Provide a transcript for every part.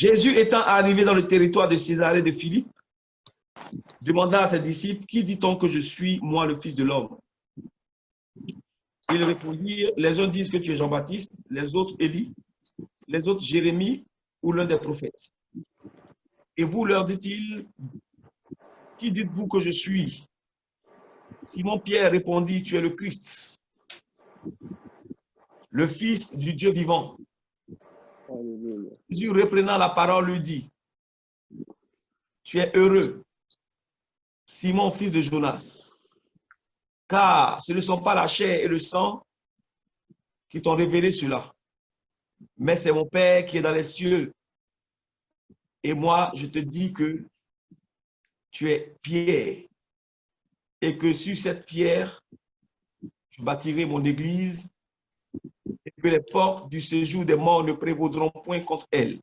Jésus étant arrivé dans le territoire de Césarée de Philippe, demanda à ses disciples, qui dit-on que je suis, moi, le Fils de l'homme? Ils répondirent, les uns disent que tu es Jean-Baptiste, les autres Élie, les autres Jérémie ou l'un des prophètes. Et vous, leur dit-il, qui dites-vous que je suis? Simon-Pierre répondit, tu es le Christ, le Fils du Dieu vivant. Jésus, reprenant la parole, lui dit, tu es heureux, Simon, fils de Jonas, car ce ne sont pas la chair et le sang qui t'ont révélé cela, mais c'est mon Père qui est dans les cieux. Et moi, je te dis que tu es Pierre, et que sur cette pierre, je bâtirai mon église, et que les portes du séjour des morts ne prévaudront point contre elle.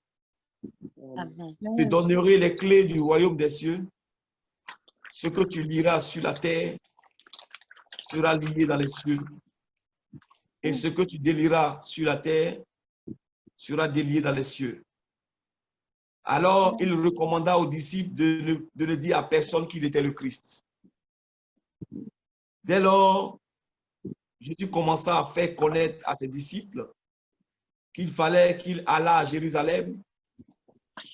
Amen. Je te donnerai les clés du royaume des cieux. Ce que tu liras sur la terre sera lié dans les cieux. Et ce que tu délieras sur la terre sera délié dans les cieux. Alors, il recommanda aux disciples de ne dire à personne qu'il était le Christ. Dès lors, Jésus commença à faire connaître à ses disciples qu'il fallait qu'il allât à Jérusalem,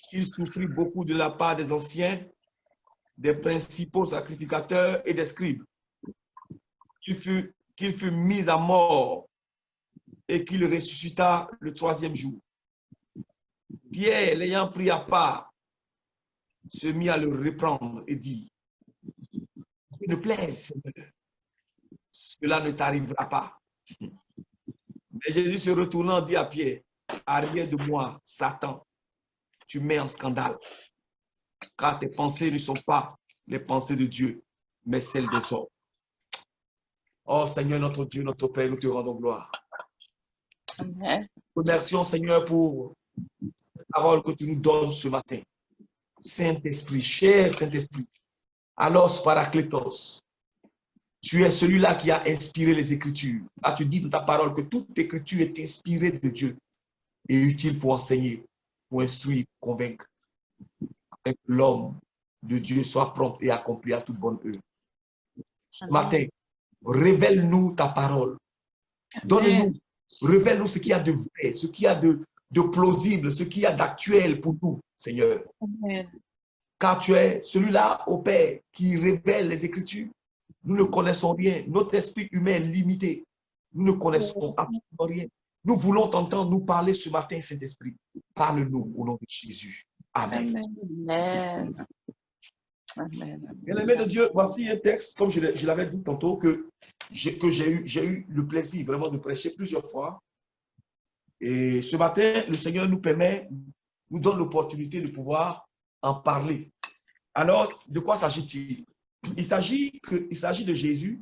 qu'il souffrit beaucoup de la part des anciens, des principaux sacrificateurs et des scribes, qu'il fut mis à mort et qu'il ressuscita le troisième jour. Pierre, l'ayant pris à part, se mit à le reprendre et dit, « S'il te plaît, Seigneur, cela ne t'arrivera pas. » Mais Jésus se retournant dit à Pierre, « Arrière de moi, Satan, tu mets en scandale, car tes pensées ne sont pas les pensées de Dieu, mais celles des hommes. » Oh Seigneur, notre Dieu, notre Père, nous te rendons gloire. Amen. Remercions Seigneur pour cette parole que tu nous donnes ce matin. Saint-Esprit, cher Saint-Esprit, alors Parakletos, tu es celui-là qui a inspiré les Écritures. Ah, tu dis dans ta parole que toute Écriture est inspirée de Dieu et utile pour enseigner, pour instruire, pour convaincre, afin que l'homme de Dieu soit prompt et accompli à toute bonne œuvre. Ce matin, révèle-nous ta parole. Donne-nous, révèle-nous ce qu'il y a de vrai, ce qu'il y a de plausible, ce qu'il y a d'actuel pour nous, Seigneur. Amen. Car tu es celui-là, ô Père, qui révèle les Écritures. Nous ne connaissons rien. Notre esprit humain est limité. Nous ne connaissons absolument rien. Nous voulons t'entendre nous parler ce matin, Saint-Esprit. Parle-nous au nom de Jésus. Amen. Amen. Amen. Bien-aimé de Dieu, voici un texte, comme je l'avais dit tantôt, que j'ai eu le plaisir vraiment de prêcher plusieurs fois. Et ce matin, le Seigneur nous donne l'opportunité de pouvoir en parler. Alors, de quoi s'agit-il? Il s'agit de Jésus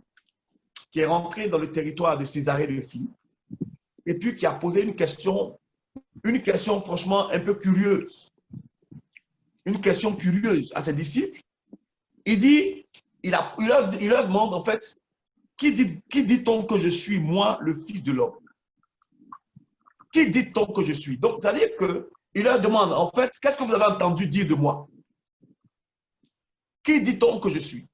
qui est rentré dans le territoire de Césarée de Philippe et puis qui a posé une question franchement un peu curieuse. Une question curieuse à ses disciples. Il dit, il leur demande en fait, qui dit-on que je suis, moi, le Fils de l'homme? Qui dit-on que je suis? Donc, c'est-à-dire qu'il leur demande, en fait, qu'est-ce que vous avez entendu dire de moi? Qui dit-on que je suis?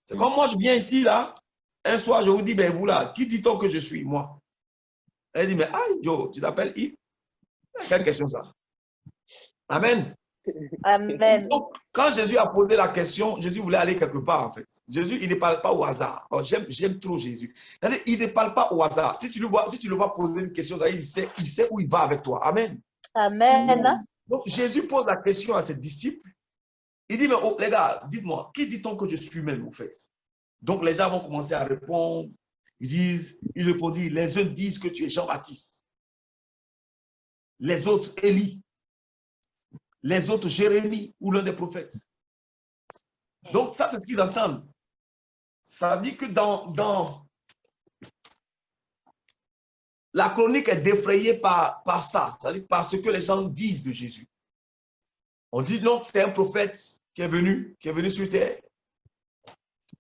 C'est comme moi, je viens ici, là, un soir, je vous dis, ben vous là, qui dit-on que je suis, moi? Elle dit, mais ah, Joe, tu t'appelles Yves? Quelle question ça? Amen. Amen. Donc, quand Jésus a posé la question, Jésus voulait aller quelque part, en fait. Jésus, il ne parle pas au hasard. Oh, j'aime trop Jésus. Il ne parle pas au hasard. Si tu le vois poser une question, il sait où il va avec toi. Amen. Amen. Donc, Jésus pose la question à ses disciples. Il dit, mais oh, les gars, dites-moi, qui dit-on que je suis même, en fait? Donc, les gens vont commencer à répondre. Il répondit, les uns disent que tu es Jean-Baptiste. Les autres, Élie. Les autres, Jérémie ou l'un des prophètes. Donc, ça, c'est ce qu'ils entendent. Ça dit que dans la chronique est défrayée par ça, c'est-à-dire par ce que les gens disent de Jésus. On dit non, c'est un prophète qui est venu sur terre.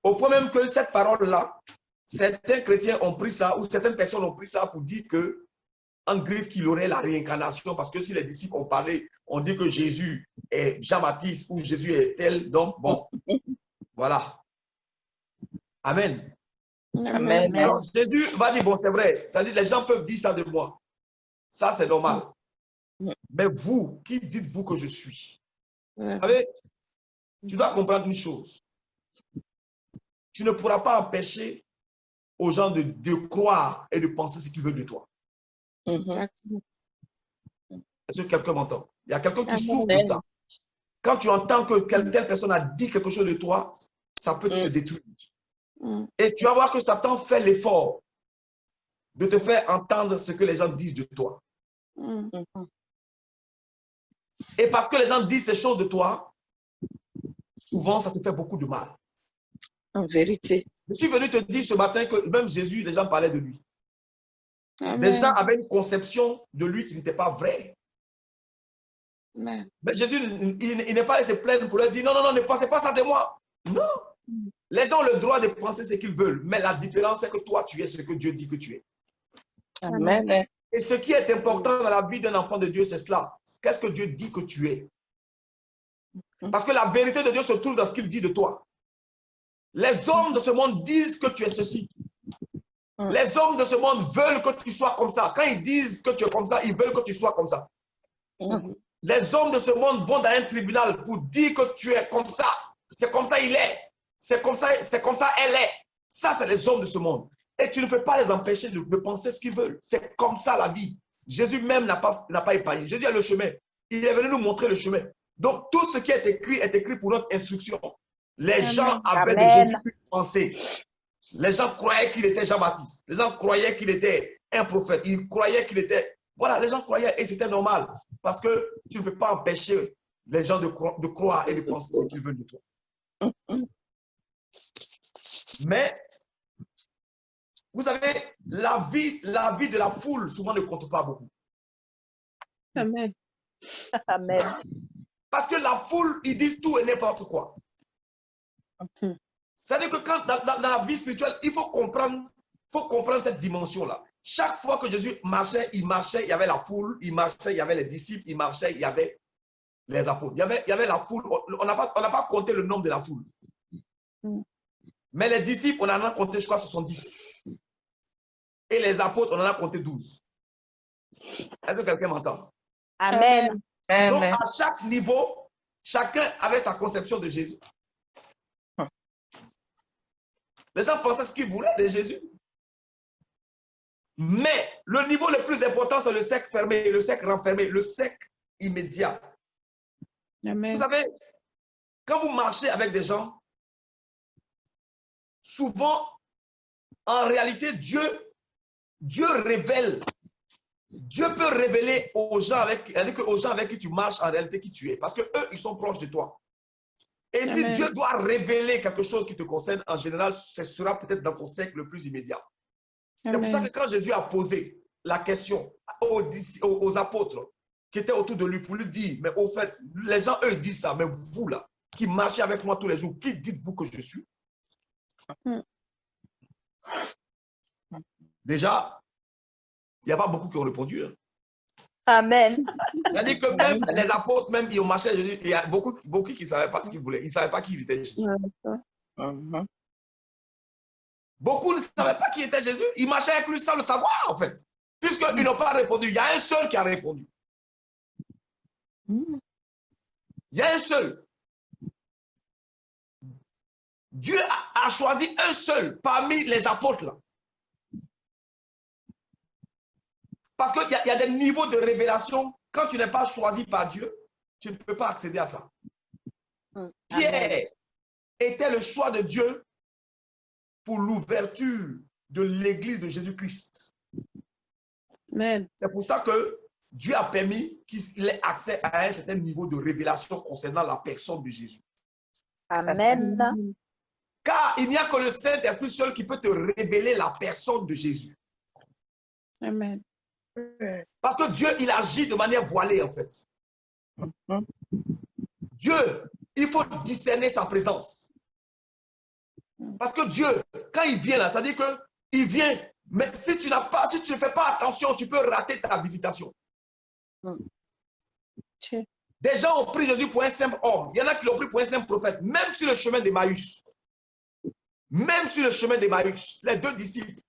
Au point même que cette parole-là, certains chrétiens ont pris ça, ou certaines personnes ont pris ça pour dire que en griffe qu'il aurait la réincarnation, parce que si les disciples ont parlé, on dit que Jésus est Jean-Baptiste ou Jésus est tel, donc bon, voilà. Amen. Amen. Alors Jésus va dire, bon, c'est vrai, ça dit, les gens peuvent dire ça de moi. Ça, c'est normal. Mais vous, qui dites-vous que je suis? Vous savez, tu dois comprendre une chose. Tu ne pourras pas empêcher aux gens de croire et de penser ce qu'ils veulent de toi. Est-ce que quelqu'un m'entend? Il y a quelqu'un qui souffre de ça. Quand tu entends que telle personne a dit quelque chose de toi, ça peut te détruire. Et tu vas voir que Satan fait l'effort de te faire entendre ce que les gens disent de toi. Et parce que les gens disent ces choses de toi, souvent, ça te fait beaucoup de mal. En vérité. Je suis venu te dire ce matin que même Jésus, les gens parlaient de lui. Amen. Les gens avaient une conception de lui qui n'était pas vraie. Amen. Mais Jésus, il n'est pas allé se plaindre pour leur dire non, non, non, ne pensez pas ça de moi. Non. Les gens ont le droit de penser ce qu'ils veulent, mais la différence, c'est que toi, tu es ce que Dieu dit que tu es. Amen. Et ce qui est important dans la vie d'un enfant de Dieu, c'est cela. Qu'est-ce que Dieu dit que tu es? Parce que la vérité de Dieu se trouve dans ce qu'il dit de toi. Les hommes de ce monde disent que tu es ceci. Les hommes de ce monde veulent que tu sois comme ça. Quand ils disent que tu es comme ça, ils veulent que tu sois comme ça. Les hommes de ce monde vont dans un tribunal pour dire que tu es comme ça. C'est comme ça il est. C'est comme ça elle est. Ça, c'est les hommes de ce monde. Et tu ne peux pas les empêcher de penser ce qu'ils veulent. C'est comme ça la vie. Jésus même n'a pas épargné. Jésus a le chemin. Il est venu nous montrer le chemin. Donc, tout ce qui est écrit pour notre instruction. Les gens avaient de Jésus une pensée. Les gens croyaient qu'il était Jean-Baptiste. Les gens croyaient qu'il était un prophète. Ils croyaient qu'il était... Voilà, les gens croyaient et c'était normal. Parce que tu ne peux pas empêcher les gens de croire et de penser ce qu'ils veulent de toi. Mais, vous savez, la vie de la foule souvent ne compte pas beaucoup. Amen. Amen. Parce que la foule, ils disent tout et n'importe quoi. C'est-à-dire que quand, dans la vie spirituelle, il faut comprendre cette dimension-là. Chaque fois que Jésus marchait, il y avait la foule, il marchait, il y avait les disciples, il marchait, il y avait les apôtres. Il y avait la foule, on n'a pas compté le nombre de la foule. Mais les disciples, on en a compté, je crois, 70. Et les apôtres, on en a compté 12. Est-ce que quelqu'un m'entend? Amen. Donc, à chaque niveau, chacun avait sa conception de Jésus. Les gens pensaient ce qu'ils voulaient de Jésus. Mais le niveau le plus important, c'est le cercle fermé, le cercle renfermé, le cercle immédiat. Amen. Vous savez, quand vous marchez avec des gens, souvent, en réalité, Dieu révèle. Dieu peut révéler aux gens avec qui tu marches en réalité qui tu es. Parce qu'eux, ils sont proches de toi. Et si Amen. Dieu doit révéler quelque chose qui te concerne, en général, ce sera peut-être dans ton cercle le plus immédiat. C'est pour ça que quand Jésus a posé la question aux apôtres qui étaient autour de lui pour lui dire, mais au fait, les gens, eux, ils disent ça, mais vous là, qui marchez avec moi tous les jours, qui dites-vous que je suis? Déjà, il n'y a pas beaucoup qui ont répondu. Hein. Amen. C'est-à-dire que même les apôtres, même, ils ont marché à Jésus, il y a beaucoup qui ne savaient pas ce qu'ils voulaient. Ils ne savaient pas qui il était Jésus. Beaucoup ne savaient pas qui était Jésus. Ils marchaient avec lui sans le savoir, en fait. Puisqu'ils n'ont pas répondu. Il y a un seul qui a répondu. Il y a un seul. Dieu a choisi un seul parmi les apôtres. Là. Parce qu'il y a des niveaux de révélation. Quand tu n'es pas choisi par Dieu, tu ne peux pas accéder à ça. Pierre était le choix de Dieu pour l'ouverture de l'église de Jésus-Christ. C'est pour ça que Dieu a permis qu'il ait accès à un certain niveau de révélation concernant la personne de Jésus. Amen. Car il n'y a que le Saint-Esprit seul qui peut te révéler la personne de Jésus. Amen. Parce que Dieu, il agit de manière voilée, en fait. Dieu, il faut discerner sa présence. Parce que Dieu, quand il vient là, ça veut dire qu'il vient Mais si tu ne fais pas attention, tu peux rater ta visitation. Tiens. Des gens ont pris Jésus pour un simple homme. Il y en a qui l'ont pris pour un simple prophète, même sur le chemin d'Emmaüs. Même sur le chemin d'Emmaüs, les deux disciples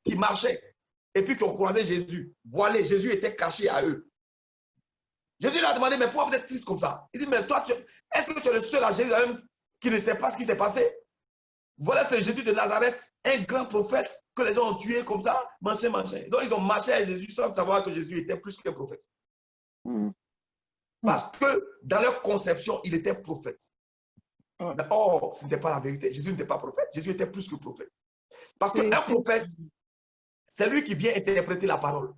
qui marchaient et puis qui ont croisé Jésus, voilà, Jésus était caché à eux. Jésus leur a demandé, mais pourquoi vous êtes triste comme ça? Il dit, mais toi, est-ce que tu es le seul à Jérusalem qui ne sait pas ce qui s'est passé? Voilà, c'est Jésus de Nazareth, un grand prophète que les gens ont tué comme ça, machin. Donc, ils ont marché à Jésus sans savoir que Jésus était plus qu'un prophète. Parce que dans leur conception, il était prophète. Mais or, ce n'était pas la vérité. Jésus n'était pas prophète. Jésus était plus que prophète. Parce qu'un prophète, c'est lui qui vient interpréter la parole.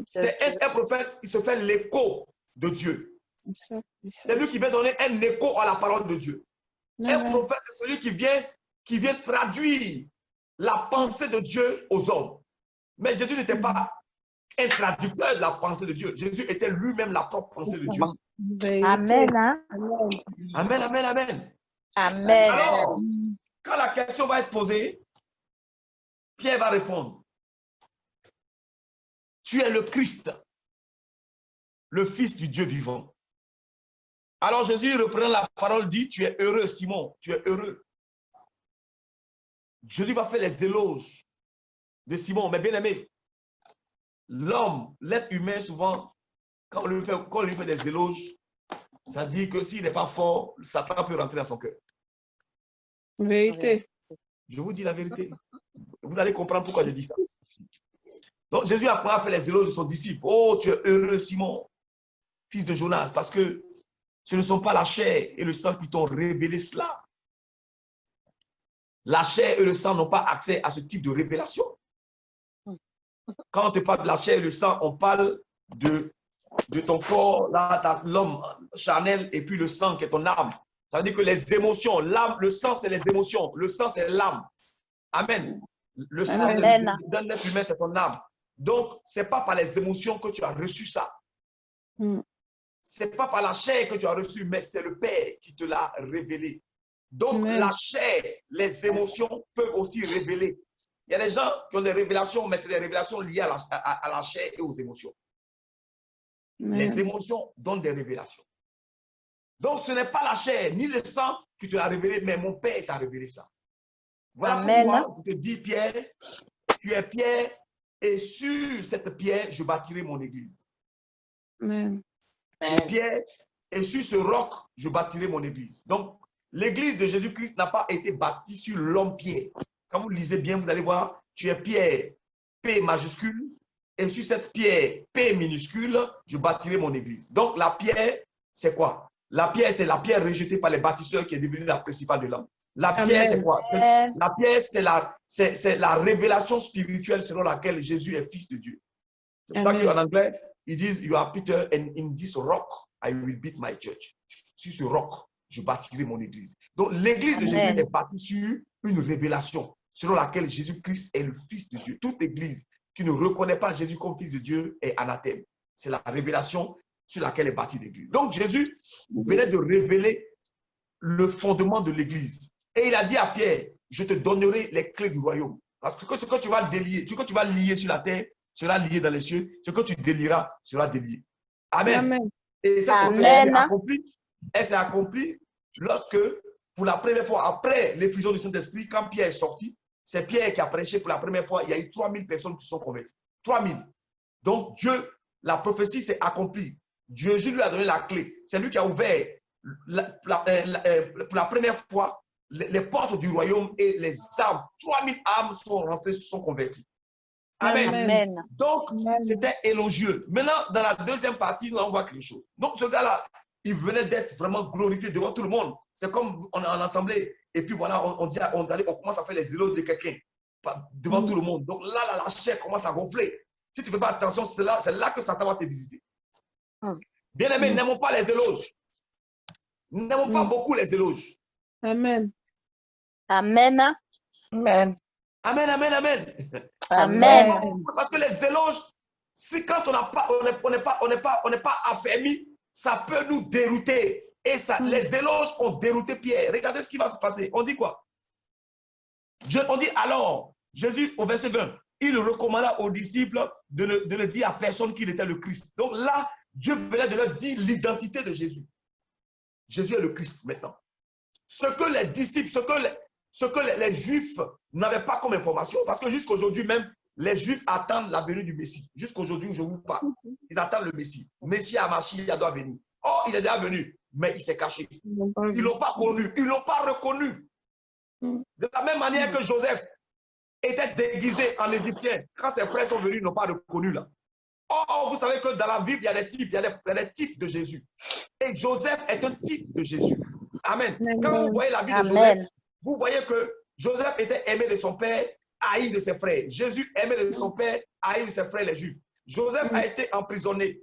C'est un prophète, il se fait l'écho de Dieu. C'est lui qui vient donner un écho à la parole de Dieu. Un prophète, c'est celui qui vient traduire la pensée de Dieu aux hommes. Mais Jésus n'était pas un traducteur de la pensée de Dieu. Jésus était lui-même la propre pensée de Dieu. Amen. Hein? Amen, amen, amen. Amen. Alors, quand la question va être posée, Pierre va répondre. Tu es le Christ, le Fils du Dieu vivant. Alors Jésus reprend la parole, dit, tu es heureux, Simon, tu es heureux. Jésus va faire les éloges de Simon, mais bien aimé, l'homme, l'être humain, souvent, quand on lui fait des éloges, ça dit que s'il n'est pas fort, Satan peut rentrer dans son cœur. Vérité. Je vous dis la vérité. Vous allez comprendre pourquoi je dis ça. Donc Jésus après a fait les éloges de son disciple. Oh, tu es heureux, Simon, fils de Jonas, parce que ce ne sont pas la chair et le sang qui t'ont révélé cela. La chair et le sang n'ont pas accès à ce type de révélation. Quand on te parle de la chair et le sang, on parle de ton corps, l'homme charnel, et puis le sang qui est ton âme. Ça veut dire que les émotions, l'âme, le sang, c'est les émotions. Le sang, c'est l'âme. Amen. Le sang d'un être humain, c'est son âme. Donc, ce n'est pas par les émotions que tu as reçu ça. Ce n'est pas par la chair que tu as reçu, mais c'est le Père qui te l'a révélé. Donc, la chair, les émotions peuvent aussi révéler. Il y a des gens qui ont des révélations, mais c'est des révélations liées à la chair et aux émotions. Les émotions donnent des révélations. Donc, ce n'est pas la chair ni le sang qui te l'a révélé, mais mon Père t'a révélé ça. Voilà pourquoi je te dis, Pierre, tu es Pierre, et sur cette pierre, je bâtirai mon église. Amen. Pierre, et sur ce roc, je bâtirai mon église. Donc, l'église de Jésus-Christ n'a pas été bâtie sur l'homme Pierre. Quand vous lisez bien, vous allez voir, tu es Pierre, P majuscule, et sur cette pierre, P minuscule, je bâtirai mon église. Donc, la pierre, c'est quoi? La pierre, c'est la pierre rejetée par les bâtisseurs qui est devenue la principale de l'homme. La pierre, c'est quoi? La pierre, c'est la révélation spirituelle selon laquelle Jésus est fils de Dieu. C'est pour ça qu'en anglais, ils disent, you are Peter, and in this rock, I will build my church. Sur ce roc, je bâtirai mon église. Donc, l'église de Jésus est bâtie sur une révélation selon laquelle Jésus-Christ est le fils de Dieu. Toute église qui ne reconnaît pas Jésus comme fils de Dieu est anathème. C'est la révélation sur laquelle est bâtie l'église. Donc, Jésus venait de révéler le fondement de l'église. Et il a dit à Pierre, je te donnerai les clés du royaume. Parce que ce que tu vas délier, ce que tu vas lier sur la terre sera lié dans les cieux. Ce que tu délieras sera délié. Amen. Et cette prophétie s'est accomplie lorsque, pour la première fois, après l'effusion du Saint-Esprit, quand Pierre est sorti, c'est Pierre qui a prêché pour la première fois. Il y a eu 3000 personnes qui sont converties. 3000. Donc, Dieu, la prophétie s'est accomplie. Jésus lui a donné la clé. C'est lui qui a ouvert pour la première fois les portes du royaume et les âmes. 3000 âmes sont rentrées, sont converties. Amen. Donc, c'était élogieux. Maintenant, dans la deuxième partie, nous allons voir quelque chose. Donc, ce gars-là, il venait d'être vraiment glorifié devant tout le monde. C'est comme on est en assemblée. Et puis voilà, on commence à faire les éloges de quelqu'un devant tout le monde. Donc là, la chair commence à gonfler. Si tu ne fais pas attention, c'est là que Satan va te visiter. Bien-aimés, n'aimons pas les éloges. N'aimons pas beaucoup les éloges. Amen. Amen. Amen. Amen, amen, amen. Amen. Parce que les éloges, si quand on n'est pas affermi, ça peut nous dérouter. Et ça, les éloges ont dérouté Pierre. Regardez ce qui va se passer. On dit quoi? On dit alors, Jésus, au verset 20, il recommanda aux disciples de ne dire à personne qu'il était le Christ. Donc là, Dieu venait de leur dire l'identité de Jésus. Jésus est le Christ maintenant. Ce que les disciples, ce que les Juifs n'avaient pas comme information, parce que jusqu'à aujourd'hui même, les Juifs attendent la venue du Messie. Jusqu'à aujourd'hui où je vous parle, ils attendent le Messie. Messie Amashia doit venir. Oh, il est déjà venu, mais il s'est caché. Ils ne l'ont pas connu, ils ne l'ont pas reconnu. De la même manière que Joseph était déguisé en Égyptien, quand ses frères sont venus, ils ne l'ont pas reconnu là. Oh, vous savez que dans la Bible, il y a des types, il y a des types de Jésus. Et Joseph est un type de Jésus. Amen. Quand vous voyez la vie de Joseph, vous voyez que Joseph était aimé de son père, haï de ses frères. Jésus aimé de son père, haï de ses frères les Juifs. Joseph a été emprisonné.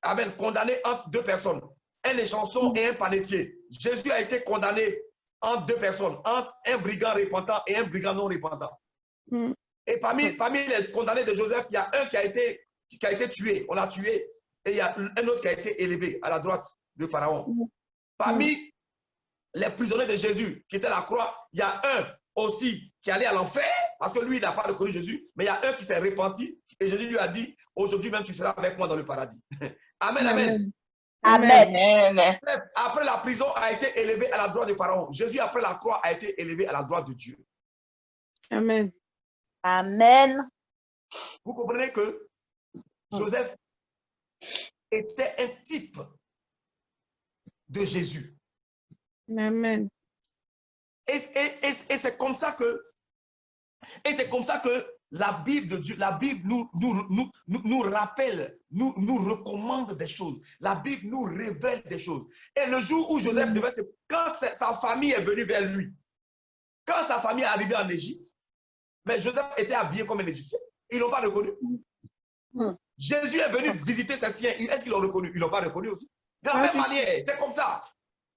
Amen. Condamné entre deux personnes. Un échanson et un panetier. Jésus a été condamné entre deux personnes, entre un brigand repentant et un brigand non repentant. Et parmi les condamnés de Joseph, il y a un qui a été tué. On l'a tué. Et il y a un autre qui a été élevé à la droite de Pharaon. Parmi les prisonniers de Jésus qui étaient à la croix, il y a un aussi qui allait à l'enfer parce que lui, il n'a pas reconnu Jésus. Mais il y a un qui s'est repenti et Jésus lui a dit, aujourd'hui même, tu seras avec moi dans le paradis. Amen, amen. Amen. Après la prison a été élevé à la droite de Pharaon. Jésus, après la croix, a été élevé à la droite de Dieu. Amen. Amen. Vous comprenez que Joseph était un type de Jésus. Amen. Et c'est comme ça que la Bible de Dieu, la Bible nous rappelle, nous recommande des choses. La Bible nous révèle des choses. Et le jour où Joseph devait quand sa famille est venue vers lui, quand sa famille est arrivée en Égypte, mais Joseph était habillé comme un Égyptien. Ils ne l'ont pas reconnu. Jésus est venu visiter ses siens. Est-ce qu'ils l'ont reconnu? Ils ne l'ont pas reconnu aussi. De la même manière, c'est comme ça.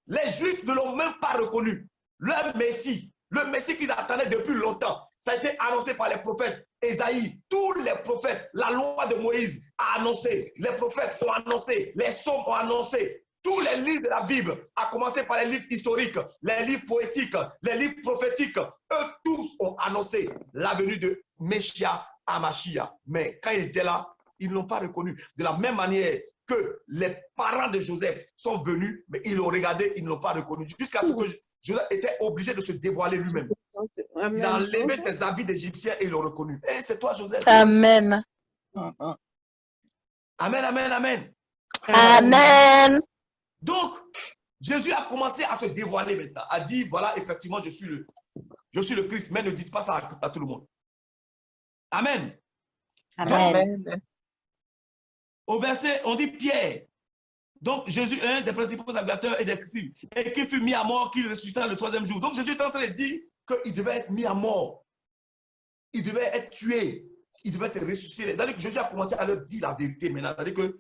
Les Juifs ne l'ont même pas reconnu. Leur Messie, le Messie qu'ils attendaient depuis longtemps, ça a été annoncé par les prophètes. Ésaïe, tous les prophètes, la loi de Moïse a annoncé, les prophètes ont annoncé, les psaumes ont annoncé. Tous les livres de la Bible, à commencer par les livres historiques, les livres poétiques, les livres prophétiques, eux tous ont annoncé la venue de Meshia Amashia. Mais quand il était là, ils ne l'ont pas reconnu. De la même manière que les parents de Joseph sont venus, mais ils l'ont regardé, ils ne l'ont pas reconnu. Jusqu'à ce que Joseph était obligé de se dévoiler lui-même. Il a enlevé ses habits d'Égyptien et ils l'ont reconnu. Et c'est toi, Joseph. Amen. Amen, amen, amen. Amen. Donc, Jésus a commencé à se dévoiler maintenant, a dit, voilà, effectivement, je suis le Christ, mais ne dites pas ça à tout le monde. Amen. Amen. Donc, au verset, on dit Pierre. Donc, Jésus est un des principaux adorateurs et des disciples, et qu'il fut mis à mort, qu'il ressuscita le troisième jour. Donc, Jésus est en train de dire qu'il devait être mis à mort. Il devait être tué. Il devait être ressuscité. C'est-à-dire que Jésus a commencé à leur dire la vérité maintenant. C'est-à-dire que,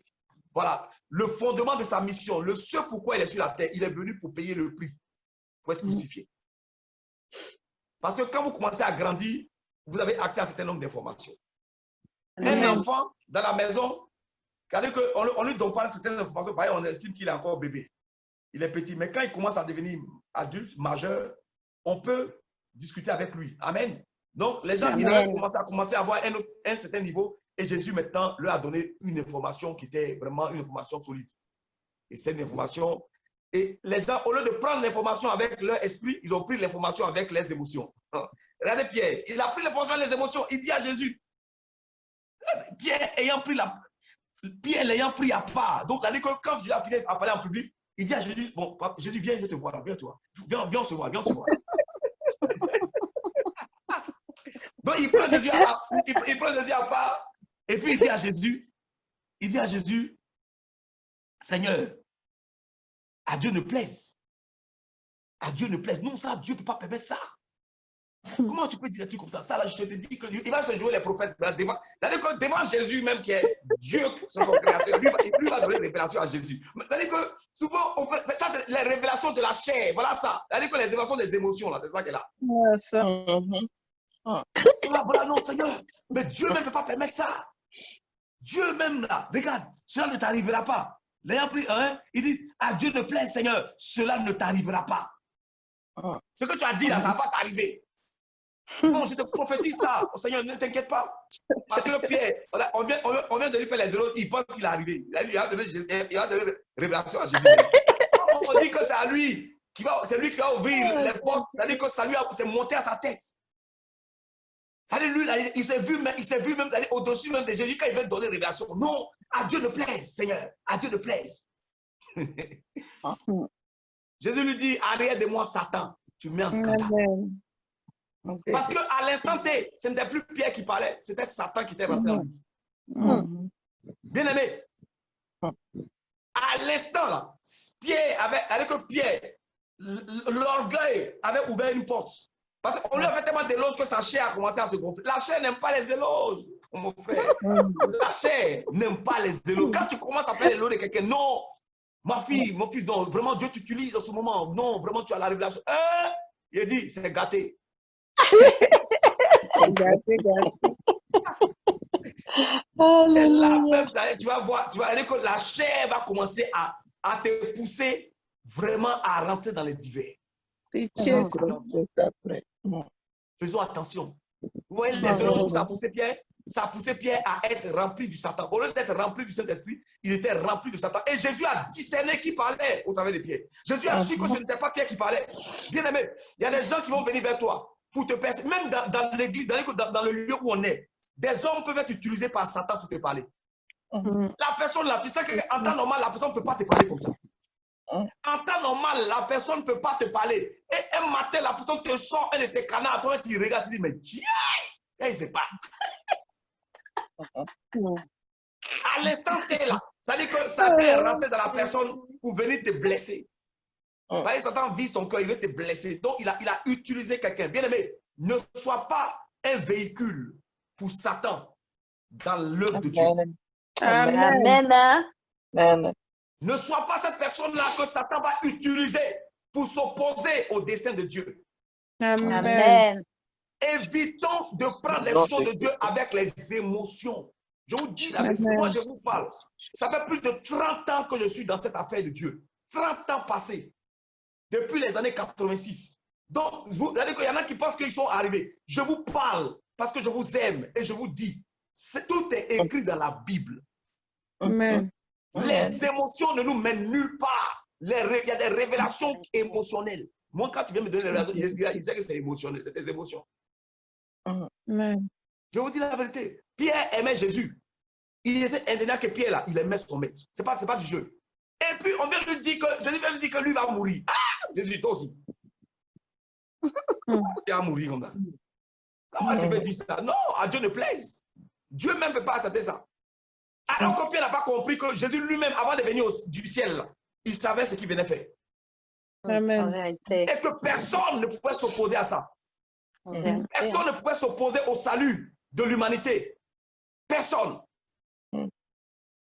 voilà, le fondement de sa mission, le ce pourquoi il est sur la terre, il est venu pour payer le prix, pour être crucifié. Parce que quand vous commencez à grandir, vous avez accès à un certain nombre d'informations. Un enfant dans la maison, c'est-à-dire qu'on ne lui donne pas certaines informations, par exemple, on estime qu'il est encore bébé. Il est petit, mais quand il commence à devenir adulte, majeur, on peut discuter avec lui. Amen. Donc, les gens, ils avaient commencé à avoir un certain niveau, et Jésus, maintenant, leur a donné une information qui était vraiment une information solide. Et cette information, et les gens, au lieu de prendre l'information avec leur esprit, ils ont pris l'information avec les émotions. Regardez Pierre, il a pris l'information avec les émotions, il dit à Jésus, Pierre l'ayant pris à part. Donc, c'est-à-dire que quand Jésus a fini à parler en public, il dit à Jésus, bon, Jésus, viens, je te vois, viens, toi. Viens, on se voit, viens, on se voit. Donc, il prend Jésus à part, et puis il dit à Jésus, Seigneur, à Dieu ne plaise. À Dieu ne plaise. Non, ça, Dieu ne peut pas permettre ça. Comment tu peux dire des trucs comme ça? Ça, là, je te dis qu'il va se jouer les prophètes devant Jésus même qui est Dieu, c'est son créateur. Lui va donner une révélation à Jésus. C'est-à-dire que souvent, on fait, ça, c'est les révélations de la chair. Voilà ça. C'est-à-dire que les révélations des émotions, là, c'est ça qu'elle a. Voilà, non, Seigneur. Mais Dieu même ne peut pas permettre ça. Dieu même, là, regarde, cela ne t'arrivera pas. L'ayant pris, il dit, à Dieu ne plaise, Seigneur, cela ne t'arrivera pas. Ce que tu as dit là, ça ne va pas t'arriver. Non, je te prophétise ça. Oh, Seigneur, ne t'inquiète pas. Parce que Pierre, on vient de lui faire les zéros, il pense qu'il est arrivé. Il a donné révélation à Jésus. On dit que c'est à lui, c'est lui qui va ouvrir les portes. C'est-à-dire que ça lui c'est monté à sa tête. C'est-à-dire lui, là, il s'est vu même au-dessus même de Jésus quand il veut donner révélation. Non, à Dieu ne plaise, Seigneur. À Dieu ne plaise. Jésus lui dit, arrière de moi, Satan. Tu mets en scandale. Amen. Parce qu'à l'instant T, ce n'était plus Pierre qui parlait, c'était Satan qui était rentré en lui. Bien aimé, à l'instant là, l'orgueil avait ouvert une porte. Parce qu'on lui avait tellement d'éloges que sa chair a commencé à se gonfler. La chair n'aime pas les éloges, mon frère. La chair n'aime pas les éloges. Quand tu commences à faire l'éloge de quelqu'un, non, ma fille, mon fils, non, vraiment Dieu t'utilise en ce moment. Non, vraiment tu as la révélation. Il dit, c'est gâté. C'est là même, tu vas voir, que la chair va commencer à te pousser vraiment à rentrer dans les divers. Pitié. Faisons attention. Vous voyez les éloges où ça a poussé Pierre? Ça a poussé Pierre à être rempli du Satan. Au lieu d'être rempli du Saint-Esprit, il était rempli de Satan. Et Jésus a discerné qui parlait au travers de Pierre. Jésus a su que ce n'était pas Pierre qui parlait. Bien aimé, il y a des gens qui vont venir vers toi pour te percer. Même dans l'église, dans le lieu où on est, des hommes peuvent être utilisés par Satan pour te parler. La personne là, tu sais qu'en temps normal, la personne ne peut pas te parler comme ça. En temps normal, la personne ne peut pas te parler. Et un matin, la personne te sort un de ses canards, toi tu regardes, tu dis, mais tiens, il se passe. À l'instant T là, ça veut dire que Satan est rentré dans la personne pour venir te blesser. Parce que Satan vise ton cœur, il veut te blesser. Donc il a utilisé quelqu'un. Bien aimé, ne sois pas un véhicule pour Satan dans l'œuvre de Dieu. Amen. Amen. Ne sois pas cette personne-là que Satan va utiliser pour s'opposer au dessein de Dieu. Amen. Évitons de prendre les choses de Dieu avec les émotions. Je vous dis la vérité, moi je vous parle. Ça fait plus de 30 ans que je suis dans cette affaire de Dieu. 30 ans passés. Depuis les années 86. Donc, vous savez qu'il y en a qui pensent qu'ils sont arrivés. Je vous parle parce que je vous aime et je vous dis, tout est écrit dans la Bible. Amen. Les émotions ne nous mènent nulle part. Il y a des révélations émotionnelles. Moi, quand tu viens me donner des révélations, il sait que c'est émotionnel, c'est des émotions. Amen. Je vous dis la vérité. Pierre aimait Jésus. Il était indéniable que Pierre, là, il aimait son maître. Ce n'est pas du jeu. Et puis, on vient de lui dire que Jésus vient de lui dire que lui va mourir. Ah, Jésus, toi aussi. Tu vas mourir comme ça. Comment tu peux dire ça? Non, à Dieu ne plaise. Dieu même ne peut pas accepter ça. Alors que Pierre n'a pas compris que Jésus lui-même, avant de venir du ciel, là, il savait ce qu'il venait faire. Amen. Et que personne ne pouvait s'opposer à ça. Personne ne pouvait s'opposer au salut de l'humanité. Personne.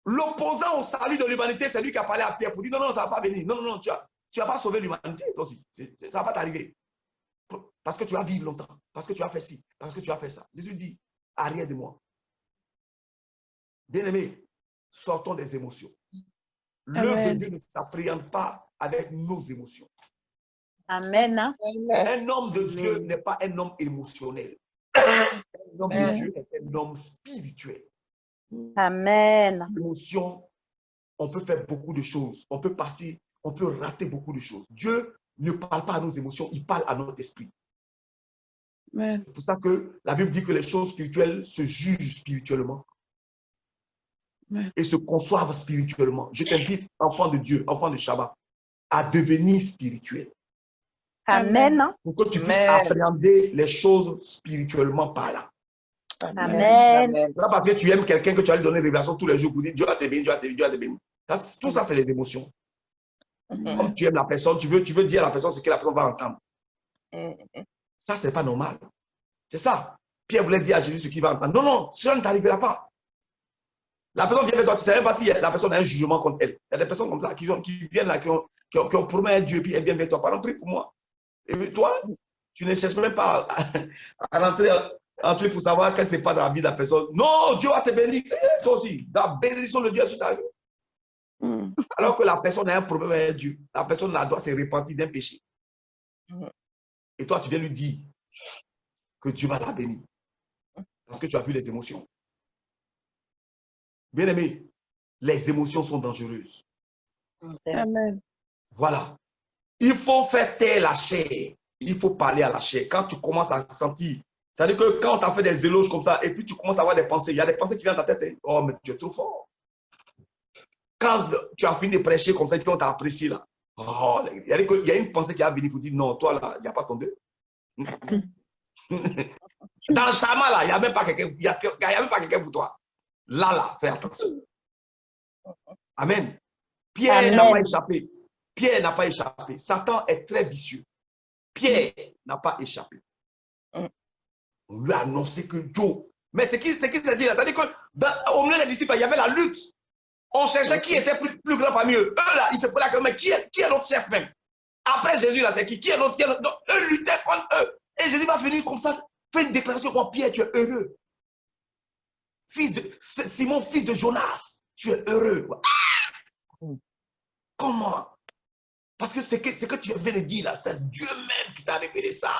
L'opposant au salut de l'humanité, c'est lui qui a parlé à Pierre pour dire non, non, ça ne va pas venir. Non, non, non, tu vas pas sauver l'humanité, toi aussi. Ça ne va pas t'arriver. Parce que tu vas vivre longtemps. Parce que tu as fait ci. Parce que tu as fait ça. Jésus dit, arrière de moi. Bien-aimés, sortons des émotions. L'œuvre de Dieu ne s'appréhende pas avec nos émotions. Amen. Un homme de Dieu n'est pas un homme émotionnel. Un homme de Dieu est un homme spirituel. Amen. L'émotion, on peut faire beaucoup de choses. On peut passer, on peut rater beaucoup de choses. Dieu ne parle pas à nos émotions, il parle à notre esprit. C'est pour ça que la Bible dit que les choses spirituelles se jugent spirituellement et se conçoivent spirituellement. Je t'invite, enfant de Dieu, enfant de Shabbat, à devenir spirituel. Amen. Pour que tu puisses appréhender les choses spirituellement parlant. Amen. Pas parce que tu aimes quelqu'un que tu vas lui donner une révélation tous les jours pour dire Dieu va te bénir, Dieu va te bénir, Dieu va te bénir. Tout ça, c'est les émotions. Comme tu aimes la personne, tu veux dire à la personne ce que la personne va entendre. Ça, ce n'est pas normal. C'est ça. Pierre voulait dire à Jésus ce qu'il va entendre. Non, non, cela ne t'arrivera pas. La personne vient vers toi, tu ne sais même pas si la personne a un jugement contre elle. Il y a des personnes comme ça qui viennent là, qui ont promis à Dieu et puis elles viennent vers toi. Pardon, prie pour moi. Et toi, tu ne cherches même pas à rentrer pour savoir que ce n'est pas dans la vie de la personne. Non, Dieu va te bénir. Et toi aussi, la bénédiction de Dieu est sur ta vie. Alors que la personne a un problème avec Dieu. La personne là doit se repentir d'un péché. Et toi, tu viens lui dire que Dieu va la bénir. Parce que tu as vu les émotions. Bien-aimé, les émotions sont dangereuses. Amen. Voilà. Il faut faire taire la chair. Il faut parler à la chair. Quand tu commences à sentir, c'est-à-dire que quand on t'a fait des éloges comme ça, et puis tu commences à avoir des pensées, il y a des pensées qui viennent dans ta tête. Hein. Oh, mais tu es trop fort. Quand tu as fini de prêcher comme ça, et puis on t'a apprécié là. Oh, il y a une pensée qui a venu pour dire non, toi là, il n'y a pas ton Dieu. Dans le chama là, il n'y a même pas quelqu'un pour toi. Là, fais attention. Amen. Pierre n'a pas échappé. Pierre n'a pas échappé. Satan est très vicieux. Pierre n'a pas échappé. On lui a annoncé que Dieu. Mais c'est qui s'est dit là? C'est-à-dire qu'au milieu des disciples, il y avait la lutte. On cherchait qui était plus grand parmi eux. Eux là, ils se prenaient comme, mais qui est notre chef même? Après Jésus là, c'est qui? Qui est notre? Donc eux luttaient contre eux. Et Jésus va venir comme ça, faire une déclaration comme Pierre, tu es heureux. Simon, fils de Jonas, tu es heureux. Comment? Parce que ce que tu viens de dire là, c'est Dieu même qui t'a révélé ça.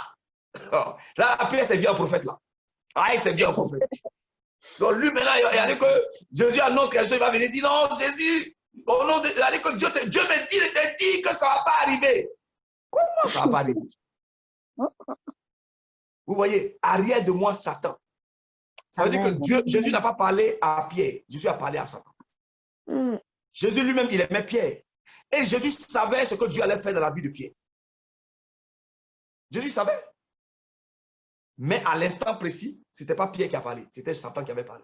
Là, Pierre, c'est bien un prophète là. Ah, c'est bien un prophète. Donc lui, maintenant, il a dit que Jésus annonce quelque chose, il va venir dire non, Jésus, au nom de, il a dit que Dieu me dit de te dire que ça ne va pas arriver. Comment ça ne va pas arriver? Vous voyez, arrière de moi, Satan. Ça veut dire que Jésus n'a pas parlé à Pierre, Jésus a parlé à Satan. Jésus lui-même, il aimait Pierre. Et Jésus savait ce que Dieu allait faire dans la vie de Pierre. Jésus savait. Mais à l'instant précis, ce n'était pas Pierre qui a parlé, c'était Satan qui avait parlé.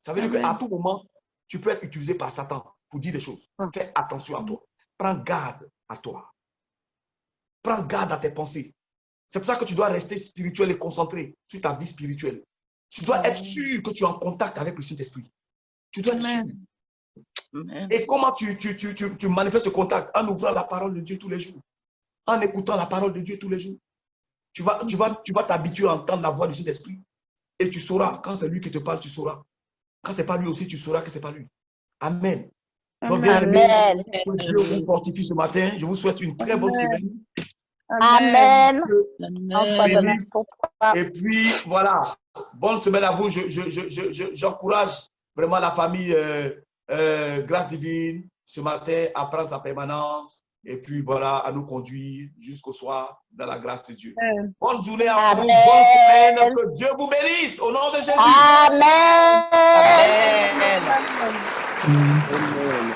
Ça veut dire qu'à tout moment, tu peux être utilisé par Satan pour dire des choses. Fais attention à toi. Prends garde à toi. Prends garde à tes pensées. C'est pour ça que tu dois rester spirituel et concentré sur ta vie spirituelle. Tu dois être sûr que tu es en contact avec le Saint-Esprit. Tu dois être sûr. Et comment tu manifestes ce contact? En ouvrant la parole de Dieu tous les jours. En écoutant la parole de Dieu tous les jours. Tu vas t'habituer à entendre la voix du Saint-Esprit. Et tu sauras, quand c'est lui qui te parle, tu sauras. Quand ce n'est pas lui aussi, tu sauras que ce n'est pas lui. Amen. Donc, bien aimé, que Dieu vous fortifie ce matin. Je vous souhaite une très bonne semaine. Amen. Et puis, voilà. Bonne semaine à vous. J'encourage vraiment la famille Grâce Divine ce matin à prendre sa permanence. Et puis, voilà, à nous conduire jusqu'au soir dans la grâce de Dieu. Bonne journée à vous. Bonne semaine. Que Dieu vous bénisse au nom de Jésus. Amen. Amen.